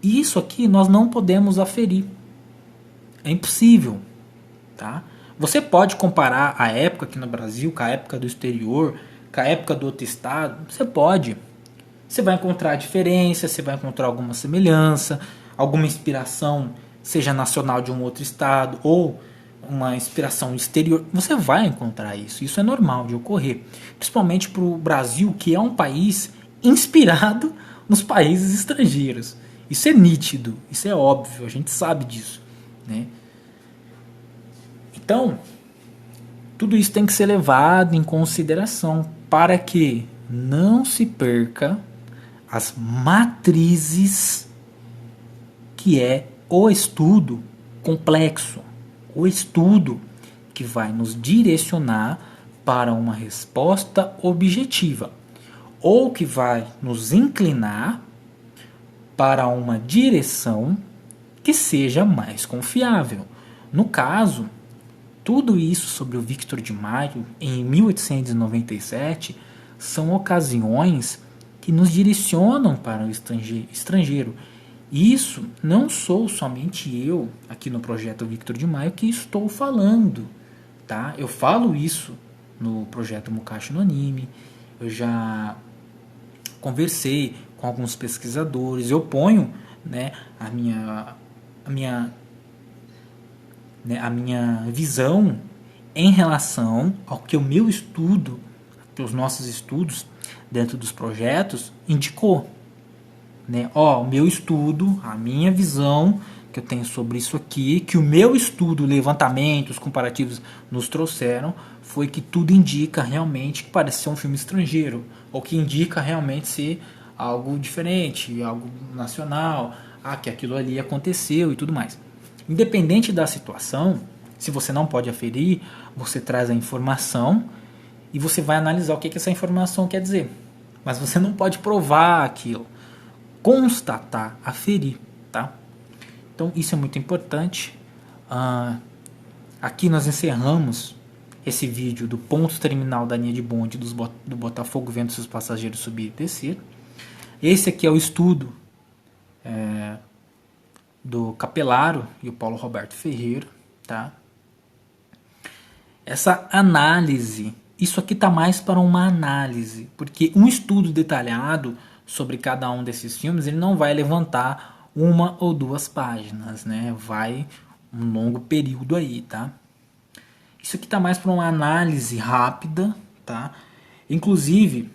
E isso aqui nós não podemos aferir. É impossível, tá? Você pode comparar a época aqui no Brasil com a época do exterior, com a época do outro estado. Você pode. Você vai encontrar diferença, você vai encontrar alguma semelhança, alguma inspiração, seja nacional de um outro estado ou uma inspiração exterior. Você vai encontrar isso. Isso é normal de ocorrer. Principalmente para o Brasil, que é um país inspirado nos países estrangeiros. Isso é nítido, isso é óbvio, a gente sabe disso, né? Então, tudo isso tem que ser levado em consideração para que não se perca as matrizes que é o estudo complexo, o estudo que vai nos direcionar para uma resposta objetiva, ou que vai nos inclinar para uma direção que seja mais confiável. No caso, tudo isso sobre o Victor de Maio em 1897 são ocasiões que nos direcionam para o estrangeiro. Isso não sou somente eu aqui no projeto Victor de Maio que estou falando, tá? Eu falo isso no projeto Mukashi no Anime, eu já conversei com alguns pesquisadores, eu ponho, né, a minha visão em relação ao que o meu estudo, os nossos estudos dentro dos projetos indicou, né? O meu estudo, a minha visão que eu tenho sobre isso aqui, que o meu estudo, levantamentos comparativos nos trouxeram, foi que tudo indica realmente que parece ser um filme estrangeiro, ou que indica realmente ser algo diferente, algo nacional, que aquilo ali aconteceu e tudo mais. Independente da situação, se você não pode aferir, você traz a informação e você vai analisar o que essa informação quer dizer. Mas você não pode provar aquilo, constatar, aferir, tá? Então isso é muito importante. Aqui nós encerramos esse vídeo do ponto terminal da linha de bonde do Botafogo vendo seus passageiros subir e descer. Esse aqui é o estudo do Capelaro e o Paulo Roberto Ferreira, tá? Essa análise, isso aqui está mais para uma análise, porque um estudo detalhado sobre cada um desses filmes, ele não vai levantar uma ou duas páginas, né? Vai um longo período aí, tá? Isso aqui está mais para uma análise rápida, tá? Inclusive,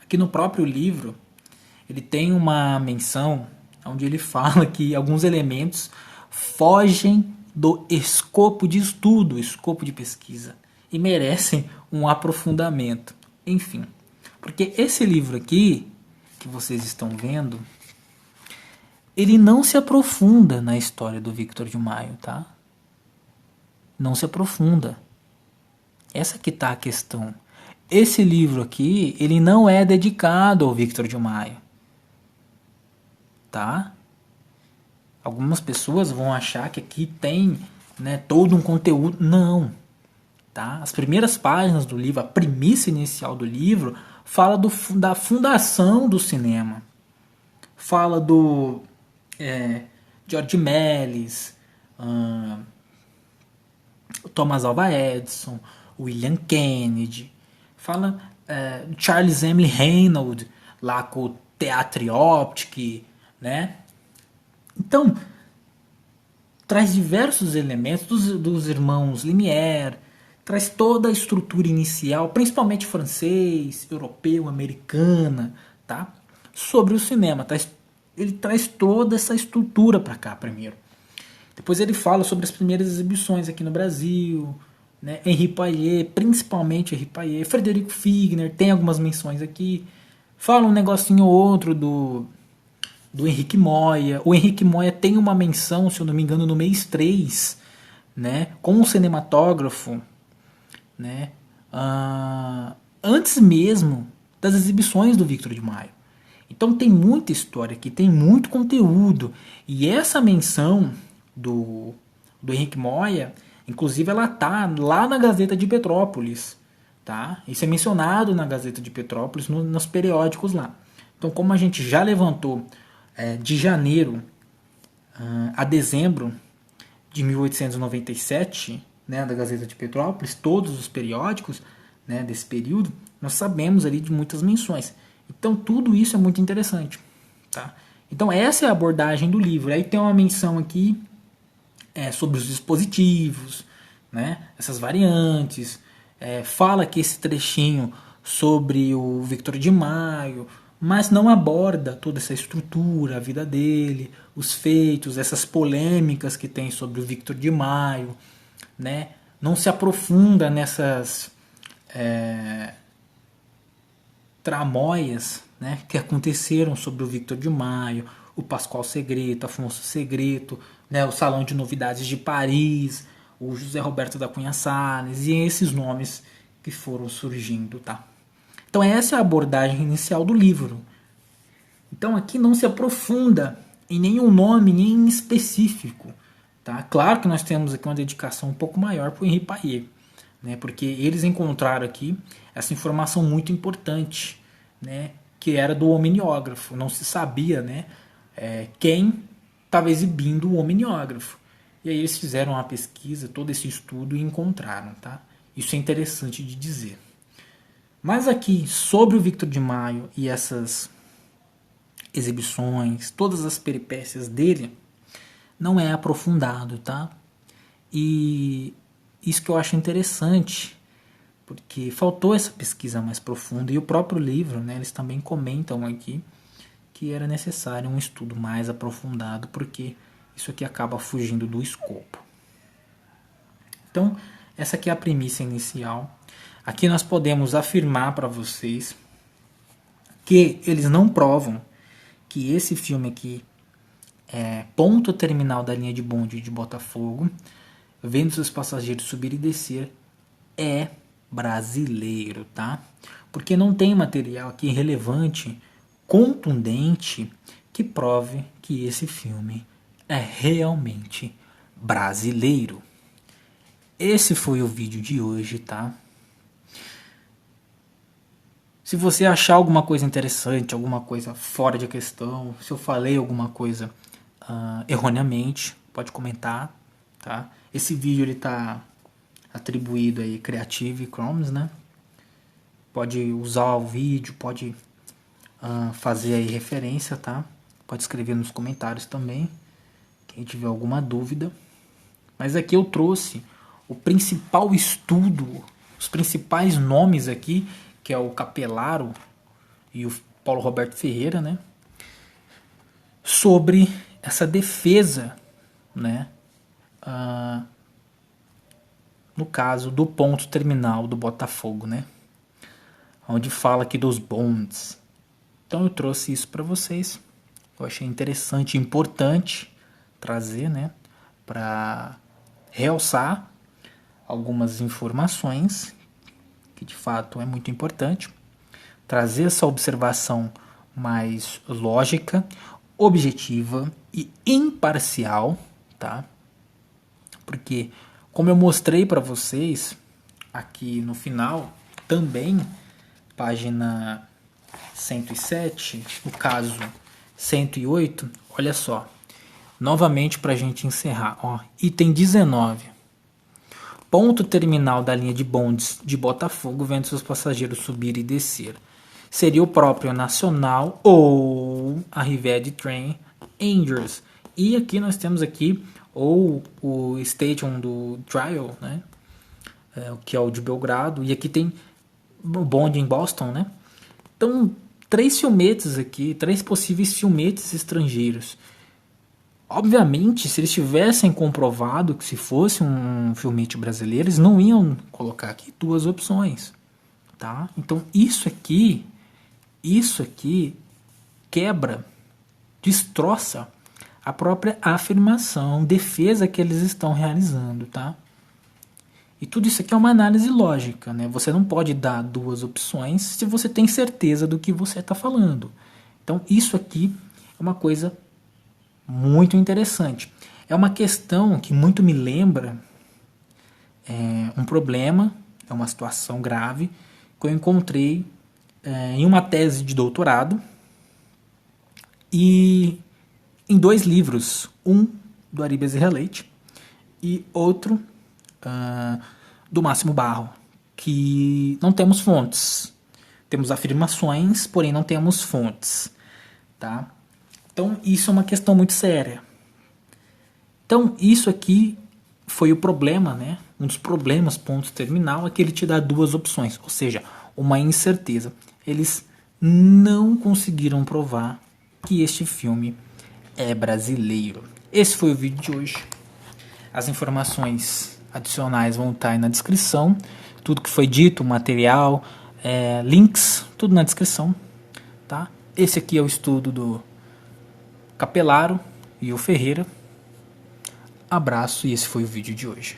aqui no próprio livro, ele tem uma menção onde ele fala que alguns elementos fogem do escopo de estudo, escopo de pesquisa, e merecem um aprofundamento. Enfim, porque esse livro aqui, que vocês estão vendo, ele não se aprofunda na história do Victor de Maio, tá? Não se aprofunda. Essa que tá a questão. Esse livro aqui, ele não é dedicado ao Victor de Maio, tá? Algumas pessoas vão achar que aqui tem, né, todo um conteúdo. Não, tá? As primeiras páginas do livro, a premissa inicial do livro, fala da fundação do cinema. Fala do George Méliès, Thomas Alva Edison, William Kennedy. Fala Charles Emily Reynolds, lá com o Teatro Optique, né? Então, traz diversos elementos dos irmãos Lumière, traz toda a estrutura inicial, principalmente francês, europeu, americana, tá? Sobre o cinema. Ele traz toda essa estrutura para cá primeiro. Depois ele fala sobre as primeiras exibições aqui no Brasil, né? Henri Payet, principalmente Henri Payet, Frederico Figner, tem algumas menções aqui. Fala um negocinho ou outro do Henrique Moya. O Henrique Moya tem uma menção, se eu não me engano, no mês 3, né, com um cinematógrafo, né, antes mesmo das exibições do Victor de Maio. Então tem muita história aqui, tem muito conteúdo. E essa menção do Henrique Moya, inclusive ela tá lá na Gazeta de Petrópolis, tá? Isso é mencionado na Gazeta de Petrópolis, nos periódicos lá. Então, como a gente já levantou de janeiro a dezembro de 1897, né, da Gazeta de Petrópolis, todos os periódicos, né, desse período, nós sabemos ali de muitas menções. Então, tudo isso é muito interessante, tá? Então, essa é a abordagem do livro. Aí tem uma menção aqui sobre os dispositivos, né, essas variantes. Fala aqui esse trechinho sobre o Victor de Maio, mas não aborda toda essa estrutura, a vida dele, os feitos, essas polêmicas que tem sobre o Victor de Maio, né? Não se aprofunda nessas tramóias, né, que aconteceram sobre o Victor de Maio, o Pascoal Segreto, Afonso Segreto, né, o Salão de Novidades de Paris, o José Roberto da Cunha Salles e esses nomes que foram surgindo, tá? Então essa é a abordagem inicial do livro. Então aqui não se aprofunda em nenhum nome, nem em específico, tá? Claro que nós temos aqui uma dedicação um pouco maior para o Henri Payet, né? Porque eles encontraram aqui essa informação muito importante, né? Que era do homeniógrafo. Não se sabia, né, quem estava exibindo o homeniógrafo. E aí eles fizeram uma pesquisa, todo esse estudo e encontraram, tá? Isso é interessante de dizer. Mas aqui, sobre o Victor de Maio e essas exibições, todas as peripécias dele, não é aprofundado, tá? E isso que eu acho interessante, porque faltou essa pesquisa mais profunda, e o próprio livro, né, eles também comentam aqui que era necessário um estudo mais aprofundado, porque isso aqui acaba fugindo do escopo. Então, essa aqui é a premissa inicial. Aqui nós podemos afirmar para vocês que eles não provam que esse filme aqui é ponto terminal da linha de bonde de Botafogo, vendo seus passageiros subir e descer, é brasileiro, tá? Porque não tem material aqui relevante, contundente, que prove que esse filme é realmente brasileiro. Esse foi o vídeo de hoje, tá? Se você achar alguma coisa interessante, alguma coisa fora de questão, se eu falei alguma coisa erroneamente, pode comentar, tá? Esse vídeo ele tá atribuído aí Creative Commons, né? Pode usar o vídeo, pode fazer aí referência, tá? Pode escrever nos comentários também, quem tiver alguma dúvida. Mas aqui eu trouxe o principal estudo, os principais nomes aqui, que é o Capelaro e o Paulo Roberto Ferreira, né? Sobre essa defesa, né? No caso do ponto terminal do Botafogo, né? Onde fala aqui dos bonds. Então eu trouxe isso para vocês. Eu achei interessante e importante trazer, né? Para realçar algumas informações que de fato é muito importante. Trazer essa observação mais lógica, objetiva e imparcial, tá? Porque, como eu mostrei para vocês aqui no final, também página 107, no caso 108, olha só, novamente para a gente encerrar, ó, item 19. Ponto terminal da linha de bondes de Botafogo, vendo seus passageiros subir e descer. Seria o próprio Nacional ou a Riviera Train Angels. E aqui nós temos aqui ou o Station do Trial, né? Que é o de Belgrado. E aqui tem o bonde em Boston, né? Então, 3 filmetes aqui, 3 possíveis filmetes estrangeiros. Obviamente, se eles tivessem comprovado que se fosse um filmete brasileiro, eles não iam colocar aqui 2 opções, tá? Então, isso aqui quebra, destroça a própria afirmação, defesa que eles estão realizando, tá? E tudo isso aqui é uma análise lógica, né? Você não pode dar 2 opções se você tem certeza do que você está falando. Então, Então, isso aqui é uma coisa muito interessante. É uma questão que muito me lembra um problema, é uma situação grave que eu encontrei em uma tese de doutorado e em 2 livros, um do Ari Bezerra Leite e outro do Máximo Barro, que não temos fontes. Temos afirmações, porém não temos fontes. Tá? Então, isso é uma questão muito séria. Então, isso aqui foi o problema, né? Um dos problemas, ponto terminal, é que ele te dá 2 opções, ou seja, uma incerteza. Eles não conseguiram provar que este filme é brasileiro. Esse foi o vídeo de hoje. As informações adicionais vão estar aí na descrição. Tudo que foi dito, material, links, tudo na descrição. Tá? Esse aqui é o estudo do Capelaro e o Ferreira. Abraço e esse foi o vídeo de hoje.